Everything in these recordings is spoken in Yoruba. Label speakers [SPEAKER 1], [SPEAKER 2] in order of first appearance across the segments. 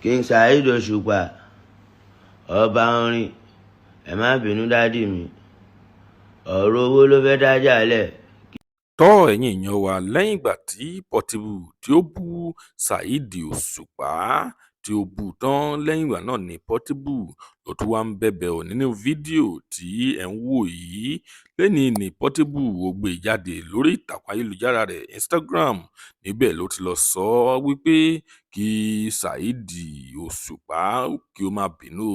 [SPEAKER 1] King SAHEED OSUPA ọba orin, ẹ má bínú dádì mi, ọ̀rọ̀ owó ló fẹ́ dájà lẹ̀.
[SPEAKER 2] Tọ́ ẹ̀yin èèyàn wa, lẹ́yìn ìgbà tí Portable tí ó bú SAHEED OSUPA tí ó bú tán, lẹ́yìn ìgbà náà ni Portable ló tún wá ń bẹ̀bẹ̀ ọ̀ nínú fídíò tí ẹ̀ ń wò yìí. Lẹ́ni ní Portable ó gbé jáde lórí ìtàkùn ayélujára rẹ̀ Instagram, níbẹ̀ ló ti lọ sọ wípé kí SAHEED OSUPA kí ó má bínú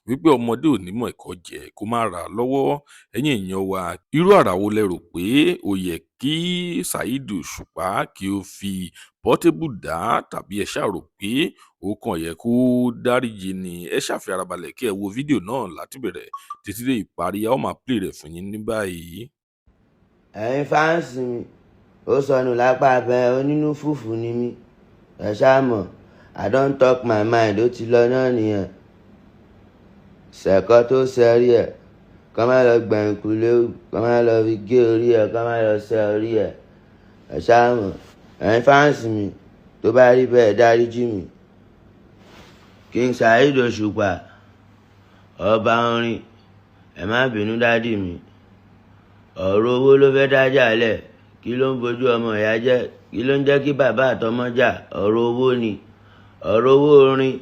[SPEAKER 2] wípé ọmọdé ò ní mọ̀ ẹ̀kọ́ jẹ kó má ra lọ́wọ́. Ẹ̀yin èèyàn wa, irú àrà wo lẹ rò pé ó yẹ kí SAHEED OSUPA kí ó fi Portable dá, tàbí ẹ ṣáà rò pé ó kàn yẹ kó dáríjì ni? Ẹ ṣáà fi ara balẹ̀ kí ẹ wo fídíò náà láti bẹ̀rẹ̀ títí dé ìparí. A ó máa play rẹ̀ fún yín ní báyìí.
[SPEAKER 1] Ẹ̀yin fáǹsì mi, ó sọnù lápá abẹ onínú fùfù ni mí, ẹ ṣáà mọ̀, I don talk my mind, ó ti lọ náà nìyẹn. Ṣẹ̀kọ́ tó ṣẹ́rí ẹ̀, kọ́ má lọ gbẹ̀yìn kúlé, kọ́ má lọ fi gé orí ẹ̀, kọ́ má lọ ṣẹ́ orí ẹ̀, ẹ ṣáà mọ̀. Ẹ̀yin fáǹsì mi, tó bá rí bẹ́ẹ̀ dáríjì mi. King SAHEED OSUPA ọba orin, ẹ má bínú dádì mi, ọ̀rọ̀ owó ló fẹ́ dájà lẹ̀. Kí ló ń bojú ọmọ ìyá jẹ́? Kí ló ń jẹ́ kí bàbá àtọmọ jà? Ọ̀rọ̀ owó ni, ọ̀rọ̀ owó orin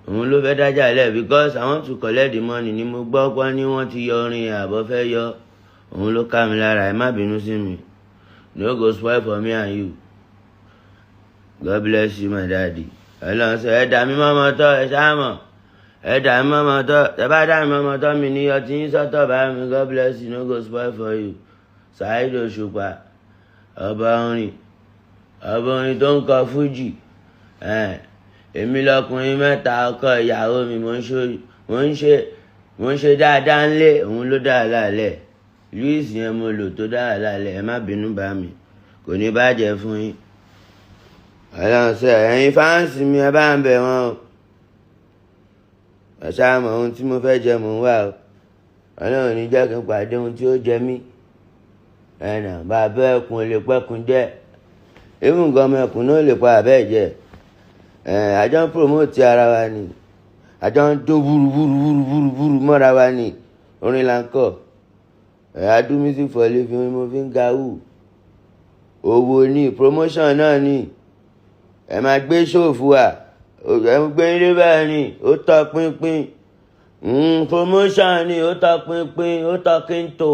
[SPEAKER 1] òun ló fẹ́ dájà lẹ̀, because I want to collect the money ni mo gbọ́ pé ní wọ́n ti yọ orin àbọ̀ fẹ́ yọ, òun ló ká mi lára. Ẹ má bínú sí mi, no go spoil for me and you. God bless you my daddy. Ọlọ́run sọ ẹ dà mí mọ́mọ́ tọ́, ẹ ṣáà mọ̀, ẹ dà mí mọ́mọ́ tọ́, ẹ bá dà mí mọ́mọ́ tọ́ mi ní ọtí yín sọ́tọ̀ bá mi. God bless you, no go spoil for you. SAHEED OSUPA ọba orin, ọba orin tó ń kọ fújì. Èmi lọkùnrin mẹ́ta, ọkọ ìyàwó mi, mo ń ṣe dáadáa ńlé, òun ló dáa lálẹ́. Louis yẹn mo lò tó dáa lálẹ́, ẹ má bínú bá mi, kò ní bàjẹ́ fún yín. Ọlọ́run sọ ẹ̀yin fáǹsì mi, ẹ bá ń bẹ̀ wọ́n o. Ẹ ṣáà mọ̀ ohun tí mo fẹ́ jẹ mò ń wà o. Ọlọ́run ní jẹ́ kí n pàdé ohun tí ó jẹ mí. Ẹnà bàbá ẹkùn lè pẹ́kun jẹ́, even gan ọmọ ẹkùn náà lè pa àbẹ́ jẹ́. Àjọ ń promote ara wa ni, àjọ ń dún wúruwúruwúruwúru mọ́ra wa ni, orin là ń kọ. I do music for living, mo fi ń ga wù. Owó ni, promotion náà ni, ẹ máa gbé ṣòfò à, ẹ ń gbé ilé bẹ́ẹ̀ ni, ó tọ́ pínpín. Promotion ni, ó tọ́ pínpín, ó tọ́ kí n tò.